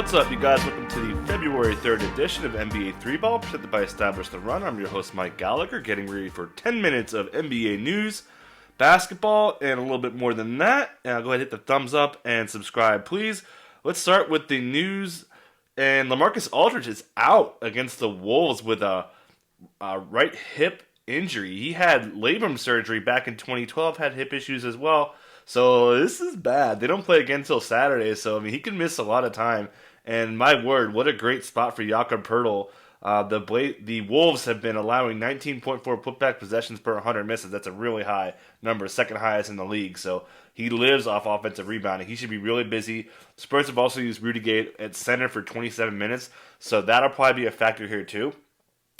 What's up, you guys? Welcome to the February 3rd edition of NBA 3-Ball, presented by Establish the Run. I'm your host, Mike Gallagher, getting ready for 10 minutes of NBA news, basketball, and a little bit more than that. Go ahead and hit the thumbs up and subscribe, please. Let's start with the news. And LaMarcus Aldridge is out against the Wolves with a right hip injury. He had labrum surgery back in 2012, had hip issues as well. So this is bad. They don't play again until Saturday, so he can miss a lot of time. And my word, what a great spot for Jakob Poeltl. The Wolves have been allowing 19.4 putback possessions per 100 misses. That's a really high number, second highest in the league. So he lives off offensive rebounding. He should be really busy. Spurs have also used Rudy Gay at center for 27 minutes, so that'll probably be a factor here too,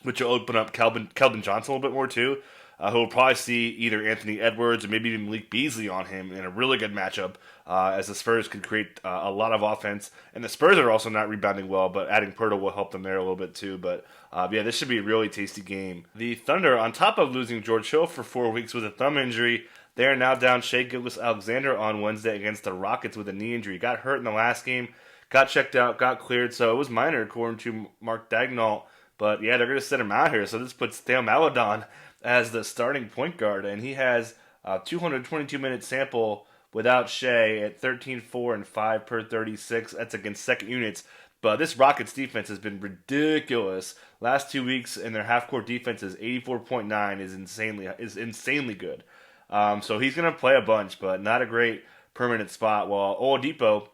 which will open up Keldon Johnson a little bit more too. Who will probably see either Anthony Edwards or maybe even Malik Beasley on him in a really good matchup, as the Spurs could create a lot of offense. And the Spurs are also not rebounding well, but adding Poeltl will help them there a little bit too. But this should be a really tasty game. The Thunder, on top of losing George Hill for 4 weeks with a thumb injury, they are now down Shai Gilgeous-Alexander on Wednesday against the Rockets with a knee injury. Got hurt in the last game, got checked out, got cleared, so it was minor according to Mark Daigneault. But yeah, they're going to sit him out here, so this puts Theo Maledon as the starting point guard, and he has a 222-minute sample without Shai at 13, 4, and 5 per 36. That's against second units. But this Rockets defense has been ridiculous. Last 2 weeks, and their half-court defense is 84.9 is insanely good. So he's going to play a bunch, but not a great permanent spot. While Oladipo,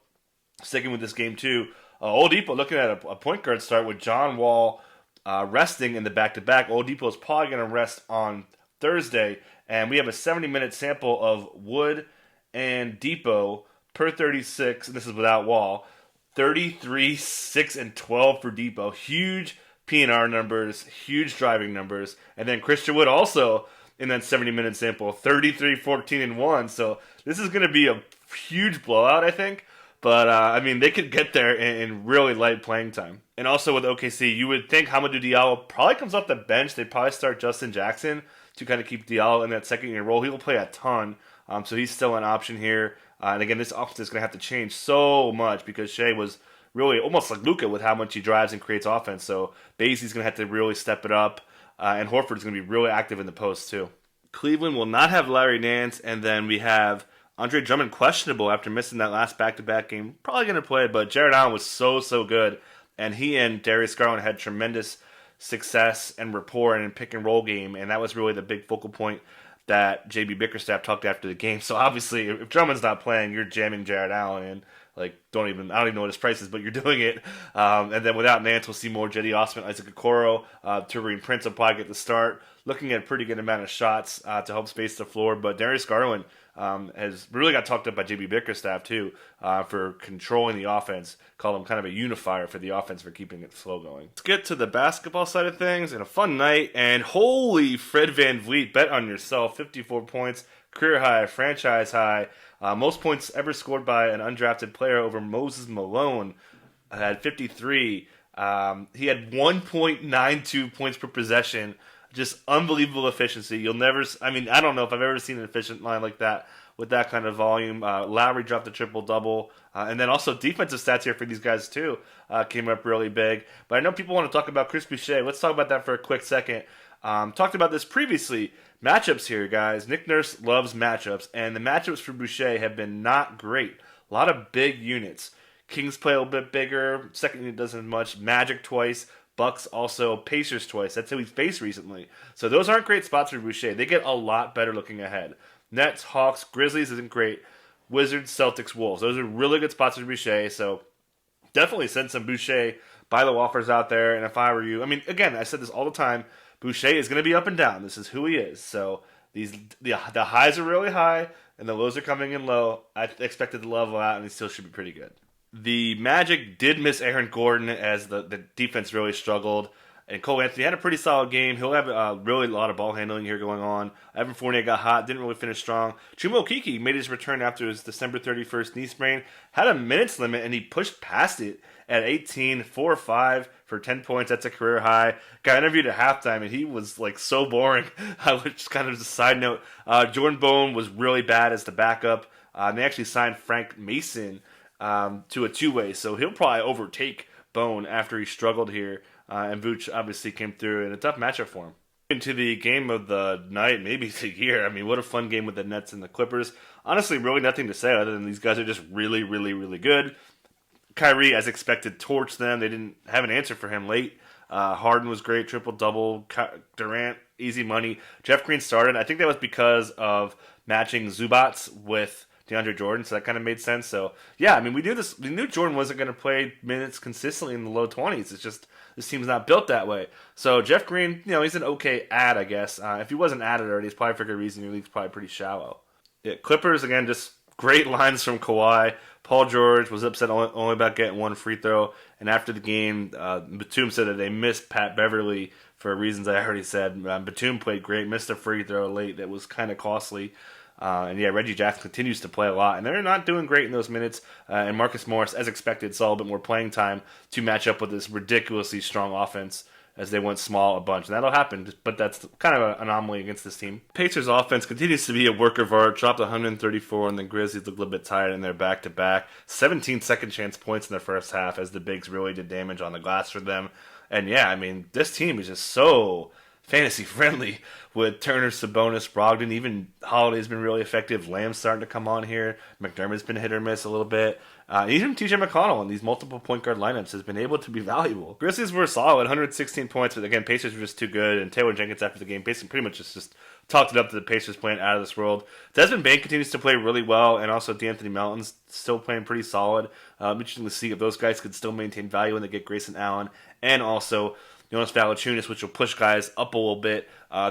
sticking with this game too, Oladipo looking at a point guard start with John Wall resting in the back-to-back. Oladipo is probably going to rest on Thursday, and we have a 70-minute sample of Wood and Depot per 36, and this is without Wall. 33, 6, and 12 for Depot. Huge PNR numbers, huge driving numbers. And then Christian Wood also in that 70-minute sample, 33, 14, and 1. So this is going to be a huge blowout, I think. But, they could get there in really light playing time. And also with OKC, you would think Hamidou Diallo probably comes off the bench. They'd probably start Justin Jackson to kind of keep Diallo in that second-year role. He will play a ton, so he's still an option here. And again, this offense is going to have to change so much because Shai was really almost like Luka with how much he drives and creates offense. So Basie's going to have to really step it up, and Horford's going to be really active in the post too. Cleveland will not have Larry Nance, and then we have Andre Drummond questionable after missing that last back-to-back game. Probably going to play, but Jared Allen was so good. And he and Darius Garland had tremendous success and rapport in a pick-and-roll game. And that was really the big focal point that J.B. Bickerstaff talked after the game. So obviously, if Drummond's not playing, you're jamming Jared Allen in. I don't even know what his price is, but you're doing it. And then without Nance, we'll see more Jetty Osman, Isaac Okoro, Taurean Prince will probably get the start. Looking at a pretty good amount of shots to help space the floor. But Darius Garland has really got talked up by J.B. Bickerstaff too for controlling the offense. Call him kind of a unifier for the offense for keeping it slow going. Let's get to the basketball side of things. And a fun night. And holy Fred VanVleet, bet on yourself. 54 points, career high, franchise high. Most points ever scored by an undrafted player over Moses Malone. Had 53. He had 1.92 points per possession. Just unbelievable efficiency. You'll never, I don't know if I've ever seen an efficient line like that with that kind of volume. Lowry dropped a triple-double. And then also defensive stats here for these guys too came up really big. But I know people want to talk about Chris Boucher. Let's talk about that for a quick second. Talked about this previously. Matchups here, guys. Nick Nurse loves matchups. And the matchups for Boucher have been not great. A lot of big units. Kings play a little bit bigger. Second unit doesn't as much. Magic twice. Bucks also, Pacers twice. That's who he's faced recently. So those aren't great spots for Boucher. They get a lot better looking ahead. Nets, Hawks, Grizzlies isn't great. Wizards, Celtics, Wolves. Those are really good spots for Boucher. So definitely send some Boucher buy low offers out there. And if I were you, again, I said this all the time. Boucher is going to be up and down. This is who he is. So the highs are really high and the lows are coming in low. I expected to level out, and he still should be pretty good. The Magic did miss Aaron Gordon as the defense really struggled. And Cole Anthony had a pretty solid game. He'll have really a lot of ball handling here going on. Evan Fournier got hot, didn't really finish strong. Chuma Okeke made his return after his December 31st knee sprain. Had a minutes limit, and he pushed past it at 18, 4-5 for 10 points. That's a career high. Got interviewed at halftime, and he was so boring. Which kind of just a side note. Jordan Bone was really bad as the backup. And they actually signed Frank Mason to a two-way. So he'll probably overtake Bone after he struggled here. And Vooch obviously came through in a tough matchup for him. Into the game of the night, maybe the year. I mean, what a fun game with the Nets and the Clippers. Honestly, really nothing to say other than these guys are just really, really, really good. Kyrie, as expected, torched them. They didn't have an answer for him late. Harden was great, triple-double. Durant, easy money. Jeff Green started. I think that was because of matching Zubats with DeAndre Jordan, so that kind of made sense. So, yeah, I mean, we knew this. We knew Jordan wasn't going to play minutes consistently in the low 20s. It's just this team's not built that way. So, Jeff Green, he's an okay ad, I guess. If he wasn't added already, it's probably for a good reason. Your league's probably pretty shallow. Yeah, Clippers, again, just great lines from Kawhi. Paul George was upset only about getting one free throw. And after the game, Batum said that they missed Pat Beverly for reasons I already said. Batum played great, missed a free throw late that was kind of costly. And yeah, Reggie Jackson continues to play a lot, and they're not doing great in those minutes. And Marcus Morris, as expected, saw a bit more playing time to match up with this ridiculously strong offense as they went small a bunch. And that'll happen, but that's kind of an anomaly against this team. Pacers offense continues to be a work of art. Dropped 134, and the Grizzlies look a little bit tired in their back-to-back. 17 second-chance points in the first half as the bigs really did damage on the glass for them. And yeah, I mean, this team is just so fantasy friendly with Turner, Sabonis, Brogdon. Even Holiday's been really effective. Lamb's starting to come on here. McDermott's been hit or miss a little bit. Even TJ McConnell in these multiple point guard lineups has been able to be valuable. Grizzlies were solid, 116 points, but again, Pacers were just too good. And Taylor Jenkins after the game basically pretty much just talked it up to the Pacers playing out of this world. Desmond Bain continues to play really well, and also D'Anthony Melton's still playing pretty solid. Interesting to see if those guys could still maintain value when they get Grayson Allen, and also Jonas Valanciunas, which will push guys up a little bit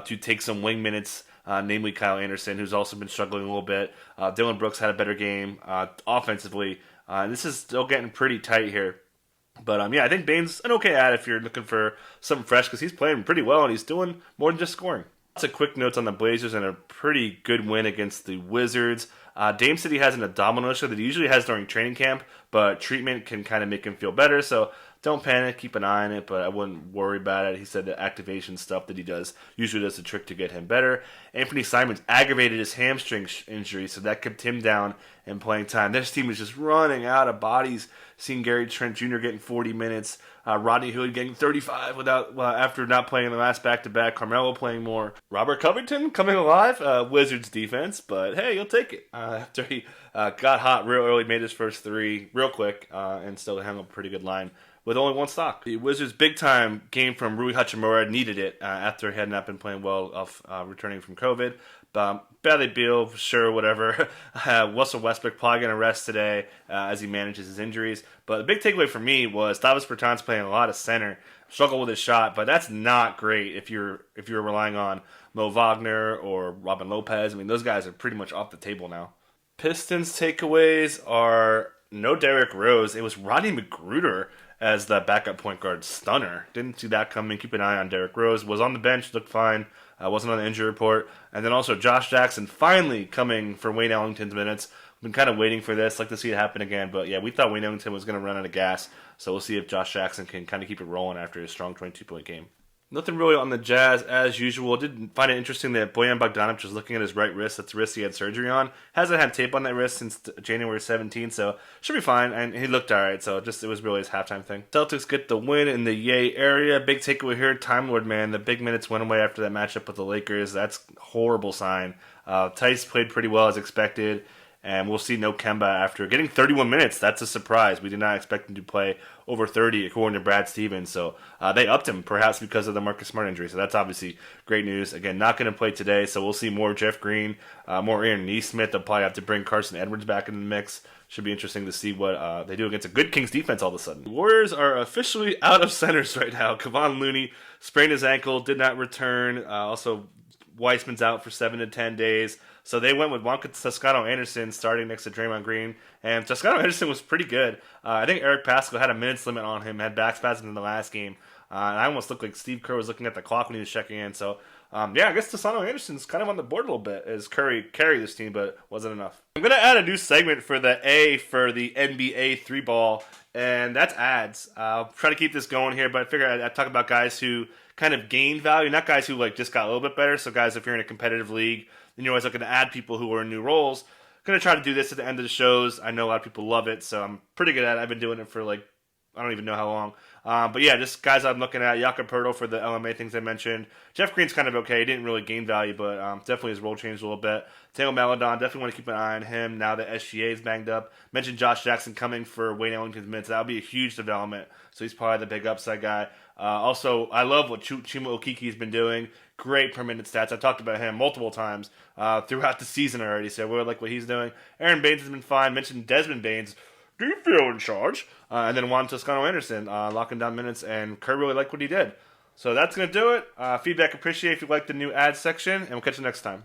to take some wing minutes, namely Kyle Anderson, who's also been struggling a little bit. Dylan Brooks had a better game offensively. This is still getting pretty tight here. But yeah, I think Bain's an okay ad if you're looking for something fresh because he's playing pretty well and he's doing more than just scoring. Lots of quick notes on the Blazers and a pretty good win against the Wizards. Dame City has an abdominal issue that he usually has during training camp, but treatment can kind of make him feel better. So don't panic, keep an eye on it, but I wouldn't worry about it. He said the activation stuff that he does usually does the trick to get him better. Anthony Simons aggravated his hamstring injury, so that kept him down in playing time. This team is just running out of bodies. Seeing Gary Trent Jr. getting 40 minutes, Rodney Hood getting 35 after not playing the last back-to-back, Carmelo playing more. Robert Covington coming alive, Wizards defense, but hey, you'll take it. After he got hot real early, made his first three real quick, and still hung up a pretty good line with only one stock. The Wizards' big-time game from Rui Hachimura needed it after he had not been playing well off returning from COVID. Bradley Beal, sure, whatever. Russell Westbrook probably going to rest today as he manages his injuries. But the big takeaway for me was Davis Bertans playing a lot of center, struggled with his shot, but that's not great if you're relying on Mo Wagner or Robin Lopez. I mean, those guys are pretty much off the table now. Pistons takeaways are no Derrick Rose. It was Rodney McGruder as the backup point guard. Stunner. Didn't see that coming. Keep an eye on Derrick Rose. Was on the bench, looked fine. Wasn't on the injury report. And then also Josh Jackson finally coming for Wayne Ellington's minutes. Been kind of waiting for this. Like to see it happen again. But yeah, we thought Wayne Ellington was going to run out of gas. So we'll see if Josh Jackson can kind of keep it rolling after his strong 22-point game. Nothing really on the Jazz as usual. Did find it interesting that Bojan Bogdanovic was looking at his right wrist. That's the wrist he had surgery on. Hasn't had tape on that wrist since January 17th, so should be fine. And he looked all right, so it was really his halftime thing. Celtics get the win in the Yay area. Big takeaway here, Time Lord, man. The big minutes went away after that matchup with the Lakers. That's a horrible sign. Tice played pretty well as expected. And we'll see no Kemba after getting 31 minutes. That's a surprise. We did not expect him to play over 30, according to Brad Stevens. So they upped him, perhaps because of the Marcus Smart injury. So that's obviously great news. Again, not going to play today, so we'll see more Jeff Green, more Aaron Nesmith. They'll probably have to bring Carson Edwards back in the mix. Should be interesting to see what they do against a good Kings defense all of a sudden. The Warriors are officially out of centers right now. Kevon Looney sprained his ankle, did not return. Also, Weissman's out for 7 to 10 days. So they went with Wonka Toscano-Anderson starting next to Draymond Green. And Toscano-Anderson was pretty good. I think Eric Pascal had a minutes limit on him, had back spasms in the last game. And I almost looked like Steve Kerr was looking at the clock when he was checking in. So, yeah, I guess Toscano-Anderson's kind of on the board a little bit as Curry carried this team, but wasn't enough. I'm going to add a new segment for the A for the NBA 3-ball, and that's ads. I'll try to keep this going here, but I figure I'd talk about guys who kind of gained value, not guys who just got a little bit better. So guys, if you're in a competitive league, then you're always looking to add people who are in new roles. Gonna try to do this at the end of the shows. I know a lot of people love it, so I'm pretty good at it. I've been doing it for like I don't even know how long. But yeah, just guys I'm looking at. Jakob Poeltl for the LMA things I mentioned. Jeff Green's kind of okay. He didn't really gain value, but definitely his role changed a little bit. Taylor Maladon, definitely want to keep an eye on him now that SGA is banged up. Mentioned Josh Jackson coming for Wayne Ellington's minutes. That would be a huge development. So he's probably the big upside guy. Also, I love what Chuma Okiki's been doing. Great per minute stats. I've talked about him multiple times throughout the season already, so we like what he's doing. Aaron Baines has been fine. Mentioned Desmond Baines. Do you feel in charge? And then Juan Toscano-Anderson locking down minutes, and Kerr really liked what he did. So that's going to do it. Feedback appreciated if you like the new ads section, and we'll catch you next time.